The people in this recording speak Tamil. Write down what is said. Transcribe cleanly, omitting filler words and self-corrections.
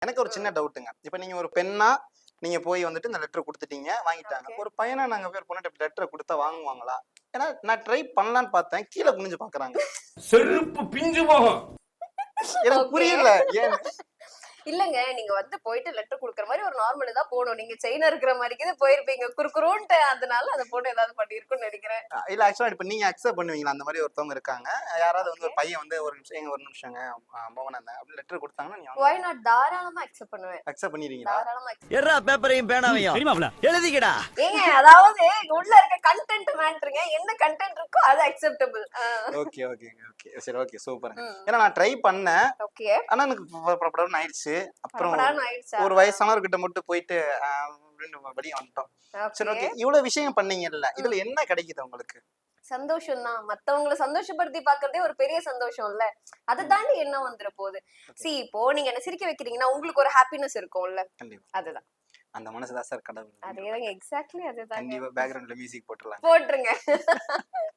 எனக்கு ஒரு சின்ன டவுட்டுங்க. இப்ப நீங்க ஒரு பெண்ணா நீங்க போய் வந்துட்டு இந்த லெட்டர் குடுத்துட்டீங்க, வாங்கிட்டாங்க. ஓகே. ஒரு பையனா நாங்க போய் ஒரு பொண்ணுட்ட லெட்டர குடுத்தா வாங்குவாங்களா? ஏன்னா நான் ட்ரை பண்ணலான்னு பார்த்தேன். கீழ குனிஞ்சு பார்க்குறாங்க. செருப்பு பிஞ்சு போகும். எனக்கு ஓகே. புரியல. ஏன் இல்லங்க நீங்க வந்து போயிட்டு லெட்டர் குடுக்குற மாதிரி ஒரு நார்மல் தான் போணும். நீங்க செயினா இருக்கிற மாதிரிக்கு போயிருப்பீங்க. குறுகுறுன்ட்டு அதனால அந்த பொண்ணு ஏதாவது பண்ணியிருக்கும்னு நினைக்கிறேன். இல்ல ஆக்சுவலா இப்ப நீங்க அக்செப்ட் பண்ணுவீங்களா? அந்த மாரி ஒருத்தவங்க இருக்காங்க. யாராவது வந்து ஓகே. ஒரு பையன் வந்து ஒரு நிமிஷம் ஏங்க ஒரு நிமிஷங்க மோகன் அப்படி லெட்டர் குடுத்தாங்கன்னா நீங்க ஒய் நாட் தாராளமா அக்செப்ட் பண்ணுவேன். அக்செப்ட் பண்ணிடுவீங்களா? தாராளமா accept- எர்ரா பேப்பரையும் பேனாவையும் எழுதிக்கடா. ஏங்க அதாவது உள்ள இருக்க கண்டென்ட் மேட்டருங்க. என்ன கண்டென்ட் இருக்கோ அது அக்செப்டபிள். ஓகே, ஓகேங்க. ஓகே. சரி, ஓகே. சூப்பர்ங்க. ஏன்னா நான் ட்ரை பண்ணேன். ஓகே. ஆனா எனக்கு படபடன்னு ஆயிடுச்சு. அப்புறம் பரபரன்னு ஆயிடுச்சா? ஒரு வயசானவர்கிட்ட மட்டும் போயிட்டு அப்படின்னு வெளிய வந்துட்டோம். சரி, ஓகே. ஓகே. இவ்வளவு விஷயம் பண்ணீங்கல்ல. இதுல என்ன கிடைக்குது உங்களுக்கு? சந்தோஷம் தான். மத்தவங்கள சந்தோஷப்படுத்தி பாக்குறதே ஒரு பெரிய சந்தோஷம் இல்ல. அத தாண்டி என்ன வந்துற போகுது. இப்போ நீங்க என்ன சிரிக்க வைக்கிறீங்கன்னா உங்களுக்கு ஒரு ஹாப்பினஸ் இருக்கும்ல. கண்டிப்பா. அதுதான். அந்த மனசு தான் சார் கடவுள். அதேதாங்க எக்ஸாக்ட்லி அதுதாங்க. கண்டிப்பா பேக்ரவுண்ட்ல மியூசிக் போட்டுறலாம். போட்டுருங்க.